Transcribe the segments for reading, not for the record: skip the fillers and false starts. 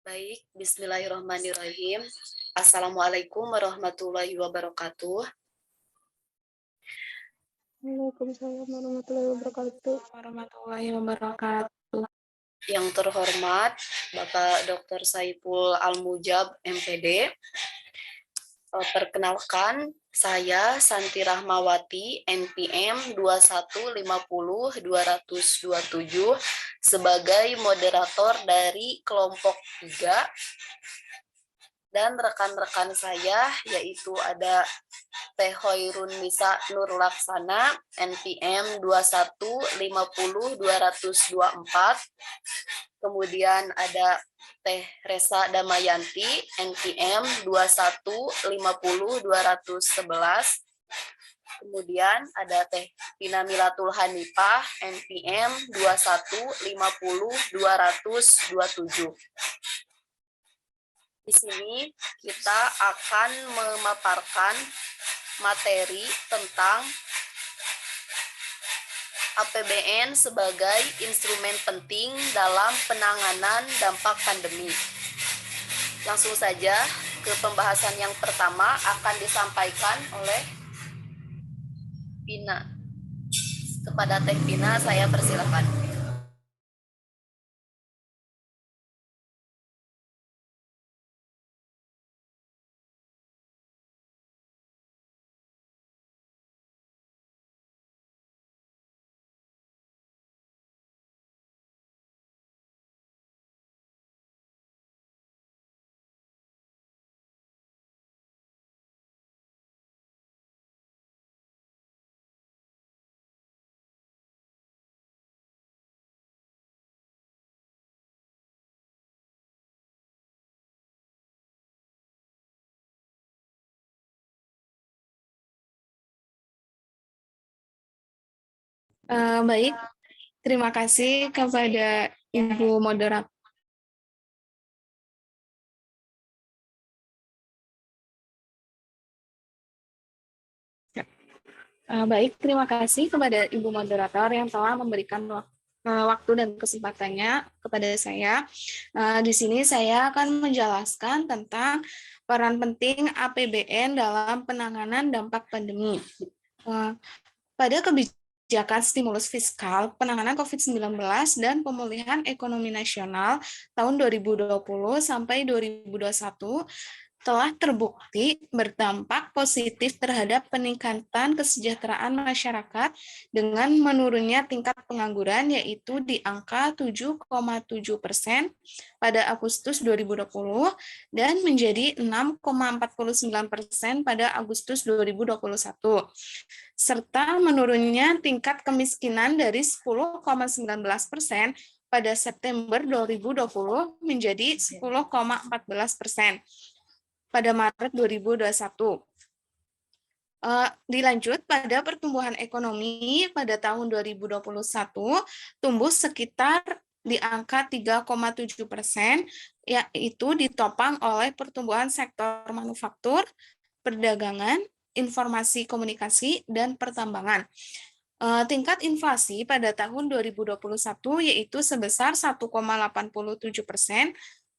Baik, bismillahirrahmanirrahim. Assalamualaikum warahmatullahi wabarakatuh. Waalaikumsalam warahmatullahi wabarakatuh. Warahmatullahi wabarakatuh. Yang terhormat Bapak Dr. Saiful Al-Mujab, MPD. Perkenalkan, saya Santi Rahmawati, NPM 2150227 sebagai moderator dari kelompok 3 dan rekan-rekan saya yaitu ada Teh Hoirun Nisa Nur Laksana, NPM 2150224. Kemudian ada Teh Resa Damayanti, NPM 2150211. Kemudian ada Teh Pina Milatul Hanifah, NPM 2150227. Di sini kita akan memaparkan materi tentang APBN sebagai instrumen penting dalam penanganan dampak pandemi. Langsung saja ke pembahasan yang pertama akan disampaikan oleh Pina. Kepada Teh Pina, saya persilakan. Baik, terima kasih kepada Ibu Moderator. Baik, terima kasih kepada Ibu Moderator yang telah memberikan waktu dan kesempatannya kepada saya. Di sini saya akan menjelaskan tentang peran penting APBN dalam penanganan dampak pandemi. Pada kebijakan stimulus fiskal, penanganan COVID-19 dan pemulihan ekonomi nasional tahun 2020 sampai 2021 telah terbukti berdampak positif terhadap peningkatan kesejahteraan masyarakat dengan menurunnya tingkat pengangguran yaitu di angka 7,7% pada Agustus 2020 dan menjadi 6,49% pada Agustus 2021, serta menurunnya tingkat kemiskinan dari 10,19% pada September 2020 menjadi 10,14% pada Maret 2021. Dilanjut pada pertumbuhan ekonomi pada tahun 2021 tumbuh sekitar di angka 3,7%, yaitu ditopang oleh pertumbuhan sektor manufaktur, perdagangan, informasi komunikasi, dan pertambangan. Tingkat inflasi pada tahun 2021 yaitu sebesar 1,87%,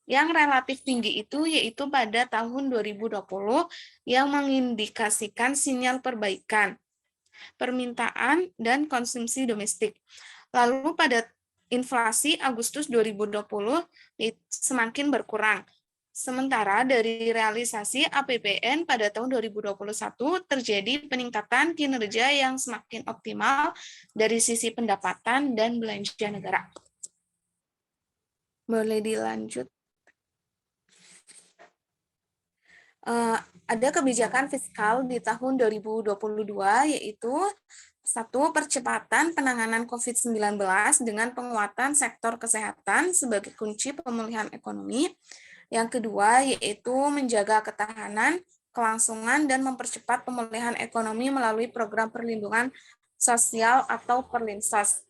yang relatif tinggi itu yaitu pada tahun 2020 yang mengindikasikan sinyal perbaikan permintaan dan konsumsi domestik. Lalu pada inflasi Agustus 2020 semakin berkurang. Sementara dari realisasi APBN pada tahun 2021 terjadi peningkatan kinerja yang semakin optimal dari sisi pendapatan dan belanja negara. Boleh dilanjut. Ada kebijakan fiskal di tahun 2022 yaitu satu, percepatan penanganan COVID-19 dengan penguatan sektor kesehatan sebagai kunci pemulihan ekonomi. Yang kedua yaitu menjaga ketahanan, kelangsungan, dan mempercepat pemulihan ekonomi melalui program perlindungan sosial atau Perlinsos.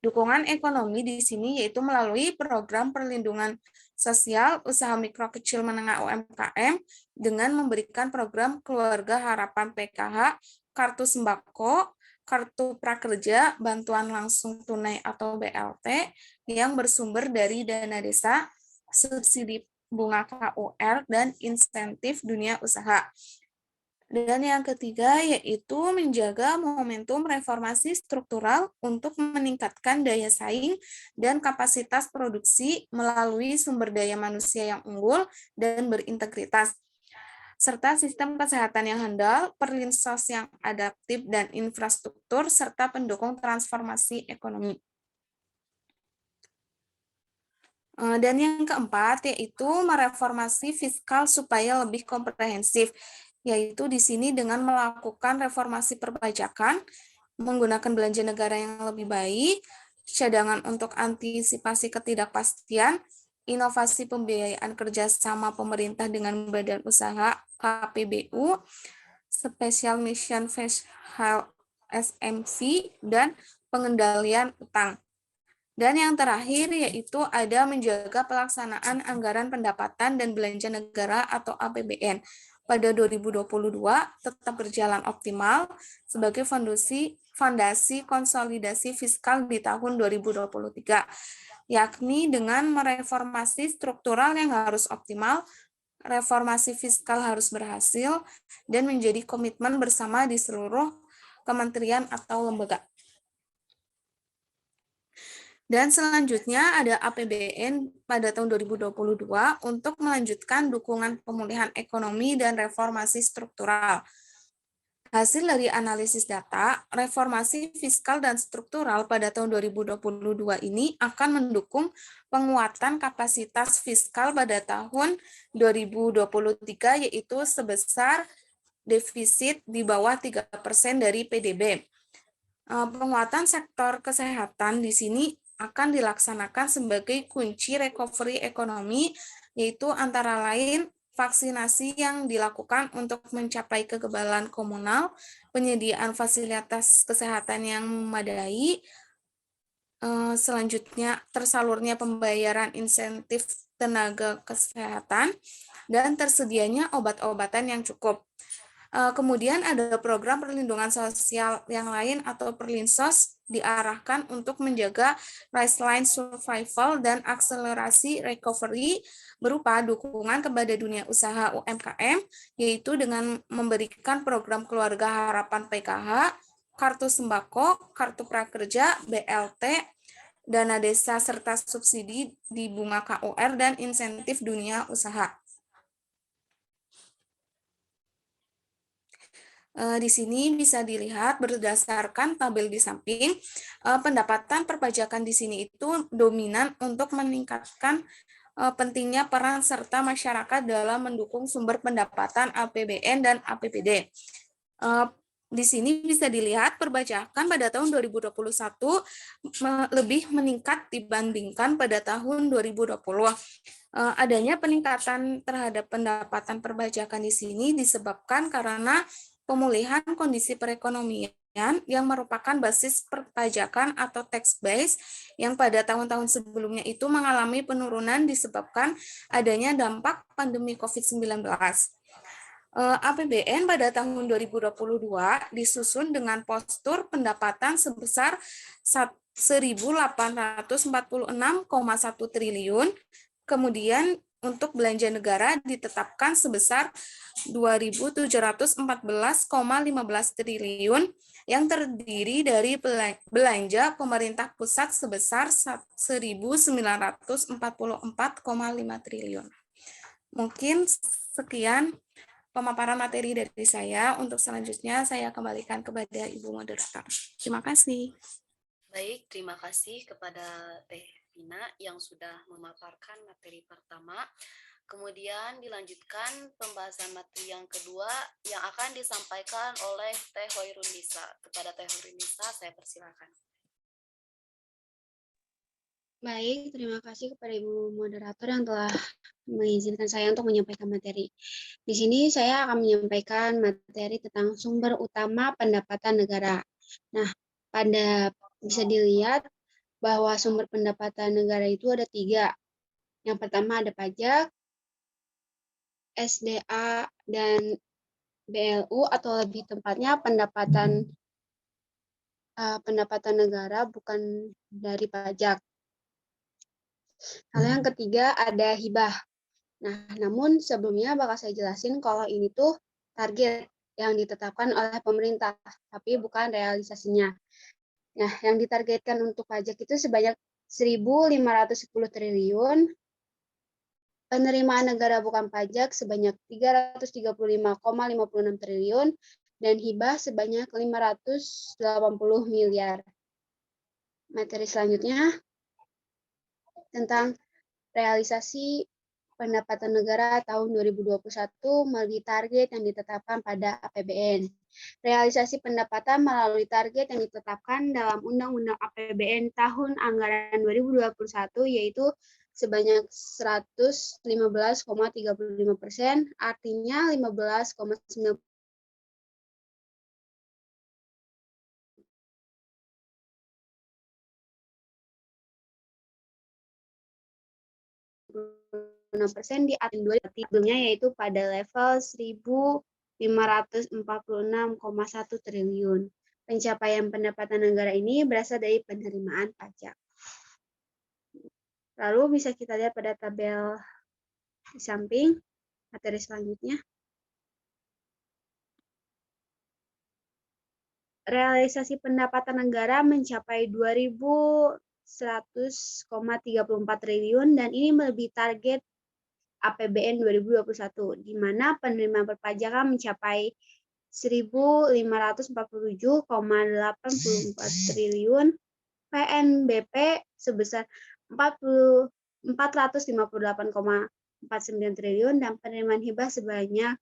Dukungan ekonomi di sini yaitu melalui program perlindungan sosial usaha mikro kecil menengah UMKM dengan memberikan program Keluarga Harapan PKH, kartu sembako, kartu prakerja, bantuan langsung tunai atau BLT yang bersumber dari dana desa, subsidi bunga KUR, dan insentif dunia usaha. Dan yang ketiga yaitu menjaga momentum reformasi struktural untuk meningkatkan daya saing dan kapasitas produksi melalui sumber daya manusia yang unggul dan berintegritas, serta sistem kesehatan yang handal, perlinsos yang adaptif, dan infrastruktur, serta pendukung transformasi ekonomi. Dan yang keempat yaitu mereformasi fiskal supaya lebih komprehensif, yaitu di sini dengan melakukan reformasi perpajakan, menggunakan belanja negara yang lebih baik, cadangan untuk antisipasi ketidakpastian, inovasi pembiayaan kerjasama pemerintah dengan badan usaha KPBU, Special Mission Fiscal SMV, dan pengendalian utang. Dan yang terakhir yaitu ada menjaga pelaksanaan anggaran pendapatan dan belanja negara atau APBN pada 2022 tetap berjalan optimal sebagai fondasi konsolidasi fiskal di tahun 2023, yakni dengan mereformasi struktural yang harus optimal, reformasi fiskal harus berhasil, dan menjadi komitmen bersama di seluruh kementerian atau lembaga. Dan selanjutnya ada APBN pada tahun 2022 untuk melanjutkan dukungan pemulihan ekonomi dan reformasi struktural. Hasil dari analisis data, reformasi fiskal dan struktural pada tahun 2022 ini akan mendukung penguatan kapasitas fiskal pada tahun 2023 yaitu sebesar defisit di bawah 3% dari PDB. Penguatan sektor kesehatan di sini akan dilaksanakan sebagai kunci recovery ekonomi, yaitu antara lain vaksinasi yang dilakukan untuk mencapai kekebalan komunal, penyediaan fasilitas kesehatan yang memadai, selanjutnya tersalurnya pembayaran insentif tenaga kesehatan, dan tersedianya obat-obatan yang cukup. Kemudian ada program perlindungan sosial yang lain atau perlinsos diarahkan untuk menjaga lifeline survival dan akselerasi recovery berupa dukungan kepada dunia usaha UMKM, yaitu dengan memberikan program keluarga harapan PKH, kartu sembako, kartu prakerja, BLT, dana desa serta subsidi di bunga KUR dan insentif dunia usaha. Di sini bisa dilihat berdasarkan tabel di samping, pendapatan perpajakan di sini itu dominan untuk meningkatkan pentingnya peran serta masyarakat dalam mendukung sumber pendapatan APBN dan APBD. Di sini bisa dilihat perpajakan pada tahun 2021 lebih meningkat dibandingkan pada tahun 2020. Adanya peningkatan terhadap pendapatan perpajakan di sini disebabkan karena pemulihan kondisi perekonomian yang merupakan basis perpajakan atau tax base yang pada tahun-tahun sebelumnya itu mengalami penurunan disebabkan adanya dampak pandemi COVID-19. APBN pada tahun 2022 disusun dengan postur pendapatan sebesar 1.846,1 triliun, kemudian untuk belanja negara ditetapkan sebesar 2.714,15 triliun yang terdiri dari belanja pemerintah pusat sebesar 1.944,5 triliun. Mungkin sekian pemaparan materi dari saya. Untuk selanjutnya saya kembalikan kepada Ibu Moderator. Terima kasih. Baik, terima kasih kepada Teh Vina yang sudah memaparkan materi pertama. Kemudian dilanjutkan pembahasan materi yang kedua yang akan disampaikan oleh Teh Hoirunisa. Kepada Teh Hoirunisa, saya persilakan. Baik, terima kasih kepada Ibu Moderator yang telah mengizinkan saya untuk menyampaikan materi. Di sini saya akan menyampaikan materi tentang sumber utama pendapatan negara. Nah, bisa dilihat bahwa sumber pendapatan negara itu ada 3. Yang pertama ada pajak, SDA, dan BLU atau lebih tepatnya pendapatan negara bukan dari pajak. Lalu yang ketiga ada hibah. Nah, namun sebelumnya bakal saya jelasin kalau ini tuh target yang ditetapkan oleh pemerintah, tapi bukan realisasinya. Nah, yang ditargetkan untuk pajak itu sebanyak 1.510 triliun, penerimaan negara bukan pajak sebanyak 335,56 triliun, dan hibah sebanyak 580 miliar. Materi selanjutnya tentang realisasi pendapatan negara tahun 2021 melalui target yang ditetapkan pada APBN. Realisasi pendapatan melalui target yang ditetapkan dalam Undang-Undang APBN tahun anggaran 2021 yaitu sebanyak 115,35%, artinya 15,9% di APBN 2 sebelumnya yaitu pada level 1.546,1 triliun. Pencapaian pendapatan negara ini berasal dari penerimaan pajak. Lalu bisa kita lihat pada tabel di samping materi selanjutnya. Realisasi pendapatan negara mencapai 2.100,34 triliun dan ini melebihi target APBN 2021, di mana penerimaan perpajakan mencapai 1.547,84 triliun, PNBP sebesar 458,49 triliun, dan penerimaan hibah sebanyak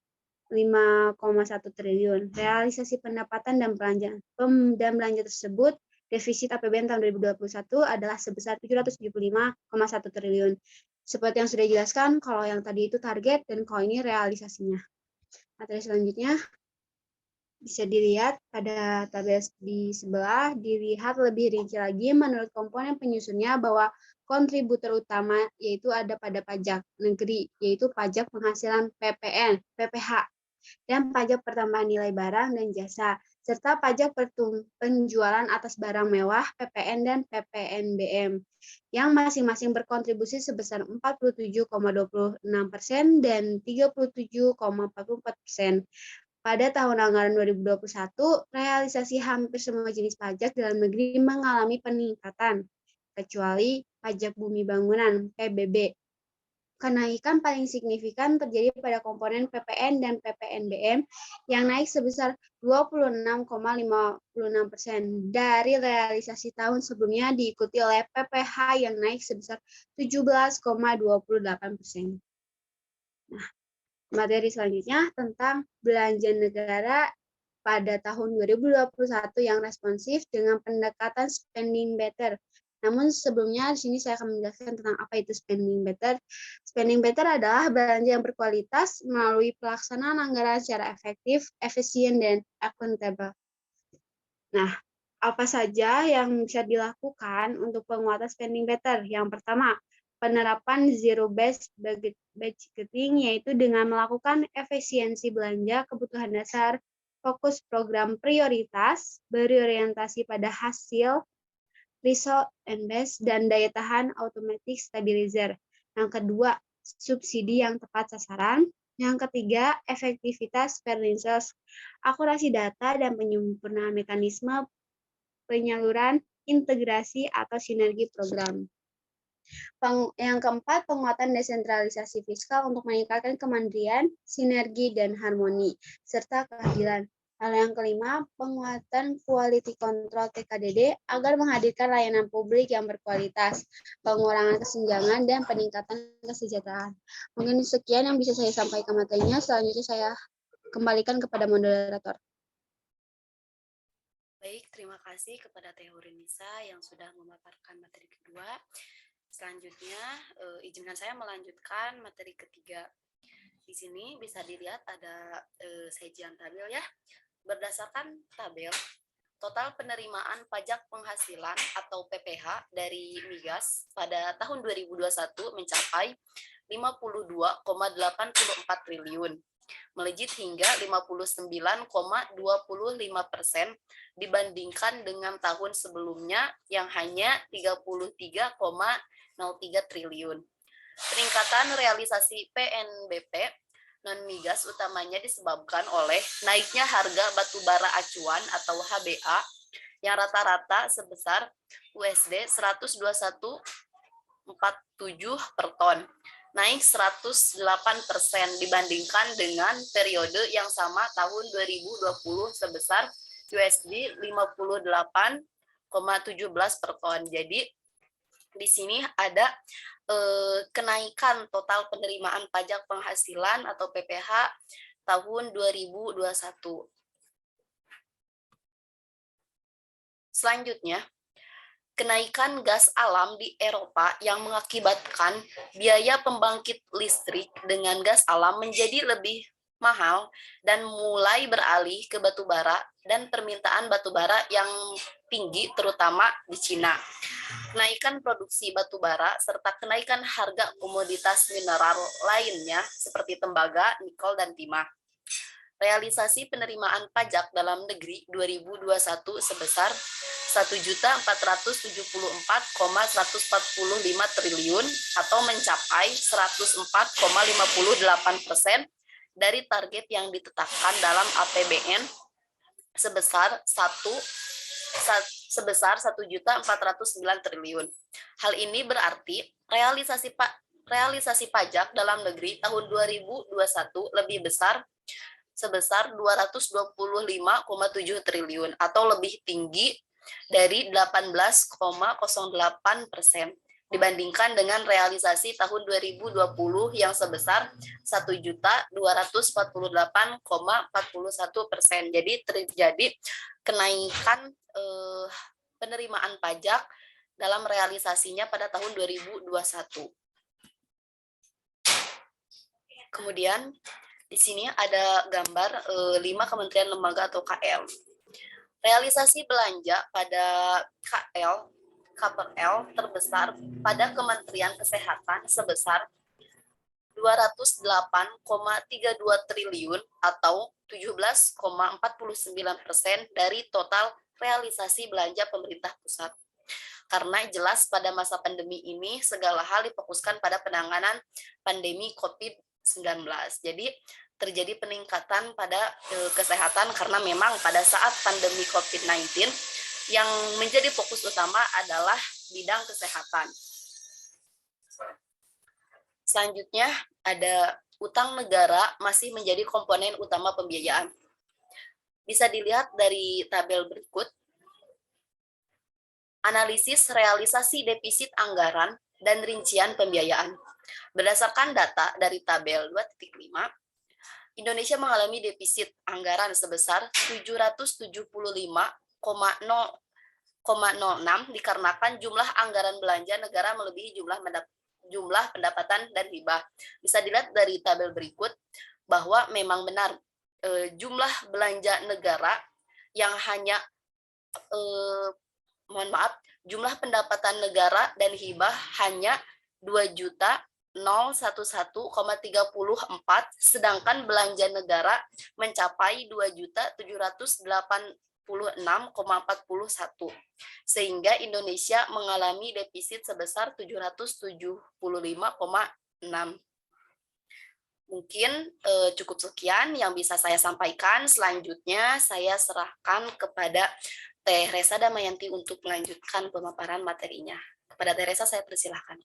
5,1 triliun. Realisasi pendapatan dan belanja tersebut, defisit APBN tahun 2021 adalah sebesar 775,1 triliun. Seperti yang sudah dijelaskan, kalau yang tadi itu target dan kalau ini realisasinya. Materi selanjutnya bisa dilihat pada tabel di sebelah, dilihat lebih rinci lagi menurut komponen penyusunnya bahwa kontributor utama yaitu ada pada pajak negeri, yaitu pajak penghasilan PPN, PPH, dan pajak pertambahan nilai barang dan jasa, serta pajak penjualan atas barang mewah, PPN dan PPNBM, yang masing-masing berkontribusi sebesar 47,26% dan 37,44%. Pada tahun anggaran 2021, realisasi hampir semua jenis pajak dalam negeri mengalami peningkatan, kecuali pajak bumi bangunan, PBB. Kenaikan paling signifikan terjadi pada komponen PPN dan PPNBM yang naik sebesar 26,56% dari realisasi tahun sebelumnya, diikuti oleh PPH yang naik sebesar 17,28%. Nah, materi selanjutnya tentang belanja negara pada tahun 2021 yang responsif dengan pendekatan spending better. Namun sebelumnya di sini saya akan menjelaskan tentang apa itu spending better. Spending better adalah belanja yang berkualitas melalui pelaksanaan anggaran secara efektif, efisien, dan akuntabel. Nah, apa saja yang bisa dilakukan untuk penguatan spending better? Yang pertama, penerapan zero-based budgeting, yaitu dengan melakukan efisiensi belanja kebutuhan dasar, fokus program prioritas, berorientasi pada hasil, result and base, dan daya tahan automatic stabilizer. Yang kedua, subsidi yang tepat sasaran. Yang ketiga, efektivitas perlinsos, akurasi data, dan penyempurnaan mekanisme penyaluran, integrasi, atau sinergi program. Yang keempat, penguatan desentralisasi fiskal untuk meningkatkan kemandirian, sinergi, dan harmoni, serta keadilan. Lalu yang kelima, penguatan quality control TKDD agar menghadirkan layanan publik yang berkualitas, pengurangan kesenjangan, dan peningkatan kesejahteraan. Mungkin sekian yang bisa saya sampaikan materinya. Selanjutnya saya kembalikan kepada moderator. Baik, terima kasih kepada Teh Horenisa yang sudah memaparkan materi kedua. Selanjutnya, izinkan saya melanjutkan materi ketiga. Di sini bisa dilihat ada sajian tabel ya. Berdasarkan tabel, total penerimaan pajak penghasilan atau PPH dari migas pada tahun 2021 mencapai 52,84 triliun, melejit hingga 59,25% dibandingkan dengan tahun sebelumnya yang hanya 33,23 triliun. Peningkatan realisasi PNBP non-migas utamanya disebabkan oleh naiknya harga batu bara acuan atau HBA yang rata-rata sebesar USD 121,47 per ton, naik 108% dibandingkan dengan periode yang sama tahun 2020 sebesar USD 58,17 per ton. Jadi di sini ada kenaikan total penerimaan pajak penghasilan atau PPH tahun 2021. Selanjutnya, kenaikan gas alam di Eropa yang mengakibatkan biaya pembangkit listrik dengan gas alam menjadi lebih mahal dan mulai beralih ke batu bara dan permintaan batu bara yang tinggi terutama di Cina. Kenaikan produksi batu bara serta kenaikan harga komoditas mineral lainnya seperti tembaga, nikel, dan timah. Realisasi penerimaan pajak dalam negeri 2021 sebesar 1.474,145 triliun atau mencapai 104,58% dari target yang ditetapkan dalam APBN sebesar 1.409 triliun. Hal ini berarti realisasi pajak dalam negeri tahun 2021 lebih besar sebesar 225,7 triliun atau lebih tinggi dari 18,08% dibandingkan dengan realisasi tahun 2020 yang sebesar 1.248,41%. Jadi terjadi kenaikan penerimaan pajak dalam realisasinya pada tahun 2021. Kemudian di sini ada gambar 5 kementerian lembaga atau KL. Realisasi belanja pada KPL terbesar pada Kementerian Kesehatan sebesar 208,32 triliun atau 17,49% dari total realisasi belanja pemerintah pusat. Karena jelas pada masa pandemi ini segala hal difokuskan pada penanganan pandemi COVID-19. Jadi terjadi peningkatan pada kesehatan karena memang pada saat pandemi COVID-19 yang menjadi fokus utama adalah bidang kesehatan. Selanjutnya ada utang negara masih menjadi komponen utama pembiayaan. Bisa dilihat dari tabel berikut. Analisis realisasi defisit anggaran dan rincian pembiayaan. Berdasarkan data dari tabel 2.5, Indonesia mengalami defisit anggaran sebesar 775,06 dikarenakan jumlah anggaran belanja negara melebihi jumlah pendapatan dan hibah. Bisa dilihat dari tabel berikut bahwa memang benar jumlah belanja negara yang hanya jumlah pendapatan negara dan hibah hanya 2.011,34, sedangkan belanja negara mencapai 2.786,41, sehingga Indonesia mengalami defisit sebesar 775,6. Mungkin cukup sekian yang bisa saya sampaikan. Selanjutnya saya serahkan kepada Teh Resa Damayanti untuk melanjutkan pemaparan materinya. Kepada Teh Resa saya persilahkan.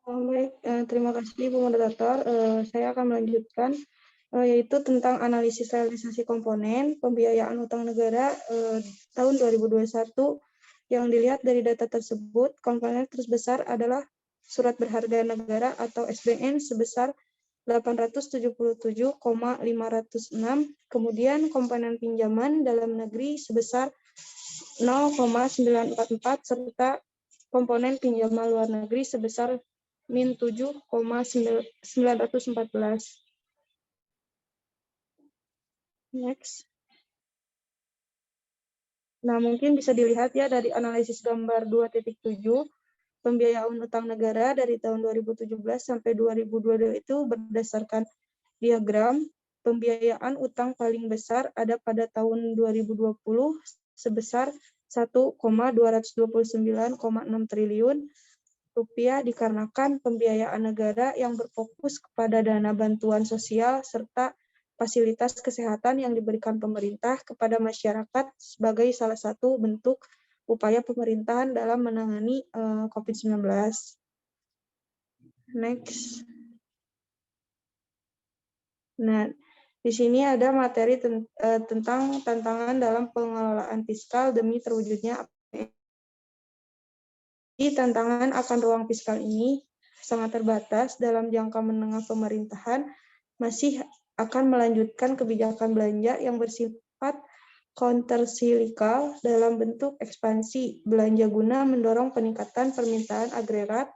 Baik, terima kasih Bu Moderator. Saya akan melanjutkan yaitu tentang analisis realisasi komponen pembiayaan utang negara tahun 2021. Yang dilihat dari data tersebut, komponen terbesar adalah surat berharga negara atau SBN sebesar 877,506, kemudian komponen pinjaman dalam negeri sebesar 0,944 serta komponen pinjaman luar negeri sebesar min 7,914. Next. Nah, mungkin bisa dilihat ya dari analisis gambar 2.7, pembiayaan utang negara dari tahun 2017 sampai 2022 itu berdasarkan diagram. Pembiayaan utang paling besar ada pada tahun 2020 sebesar 1,229,6 triliun rupiah dikarenakan pembiayaan negara yang berfokus kepada dana bantuan sosial serta fasilitas kesehatan yang diberikan pemerintah kepada masyarakat sebagai salah satu bentuk upaya pemerintahan dalam menangani COVID-19. Next. Nah, di sini ada materi tentang tantangan dalam pengelolaan fiskal demi terwujudnya APBN. Tantangan akan ruang fiskal ini sangat terbatas dalam jangka menengah pemerintahan masih akan melanjutkan kebijakan belanja yang bersifat countercyclical dalam bentuk ekspansi belanja guna mendorong peningkatan permintaan agregat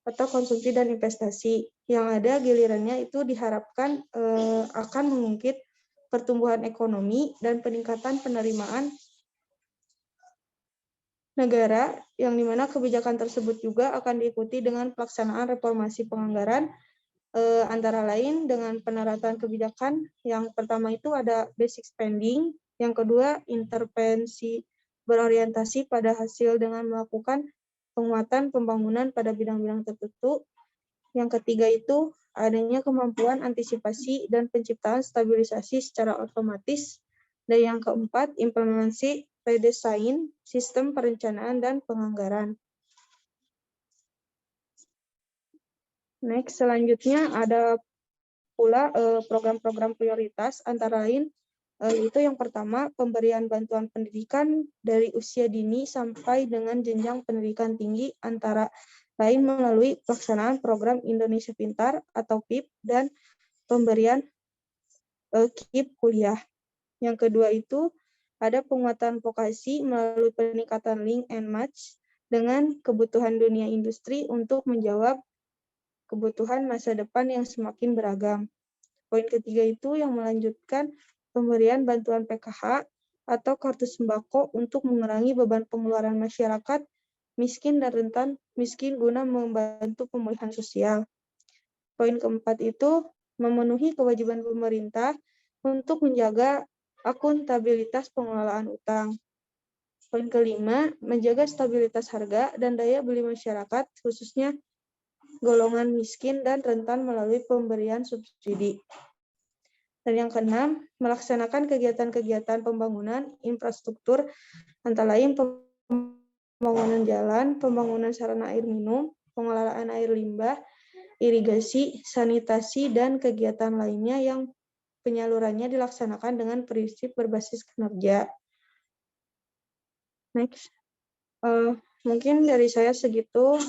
atau konsumsi dan investasi. Yang ada gilirannya itu diharapkan akan mengungkit pertumbuhan ekonomi dan peningkatan penerimaan negara, yang dimana kebijakan tersebut juga akan diikuti dengan pelaksanaan reformasi penganggaran, antara lain dengan penerapan kebijakan. Yang pertama itu ada basic spending, yang kedua intervensi berorientasi pada hasil dengan melakukan penguatan pembangunan pada bidang-bidang tertentu. Yang ketiga itu adanya kemampuan antisipasi dan penciptaan stabilisasi secara otomatis. Dan yang keempat, implementasi redesign sistem perencanaan dan penganggaran. Next, selanjutnya ada pula program-program prioritas, antara lain yaitu yang pertama, pemberian bantuan pendidikan dari usia dini sampai dengan jenjang pendidikan tinggi, antara lain melalui pelaksanaan program Indonesia Pintar atau PIP dan pemberian KIP kuliah. Yang kedua itu ada penguatan vokasi melalui peningkatan link and match dengan kebutuhan dunia industri untuk menjawab kebutuhan masa depan yang semakin beragam. Poin ketiga itu yang melanjutkan pemberian bantuan PKH atau kartu sembako untuk mengurangi beban pengeluaran masyarakat miskin dan rentan miskin guna membantu pemulihan sosial. Poin keempat itu memenuhi kewajiban pemerintah untuk menjaga akuntabilitas pengelolaan utang. Poin kelima, menjaga stabilitas harga dan daya beli masyarakat, khususnya golongan miskin dan rentan melalui pemberian subsidi. Dan yang keenam, melaksanakan kegiatan-kegiatan pembangunan infrastruktur, antara lain pembangunan jalan, pembangunan sarana air minum, pengelolaan air limbah, irigasi, sanitasi, dan kegiatan lainnya yang penyalurannya dilaksanakan dengan prinsip berbasis kinerja. Next. Mungkin dari saya segitu.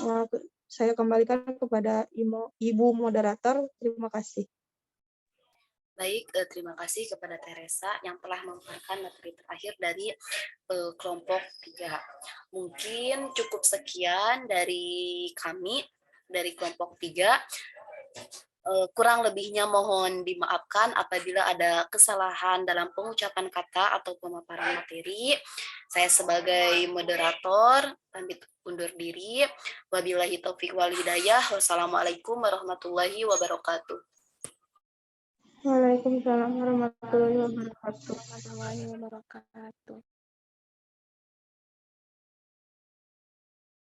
Saya kembalikan kepada Ibu Moderator. Terima kasih. Baik, terima kasih kepada Teresa yang telah memaparkan materi terakhir dari kelompok 3. Mungkin cukup sekian dari kami, dari kelompok 3. Kurang lebihnya mohon dimaafkan apabila ada kesalahan dalam pengucapan kata atau pemaparan materi. Saya sebagai moderator pamit undur diri. Wabillahi taufiq wal hidayah. Wassalamualaikum warahmatullahi wabarakatuh. Waalaikumsalam warahmatullahi wabarakatuh. Warahmatullahi wabarakatuh.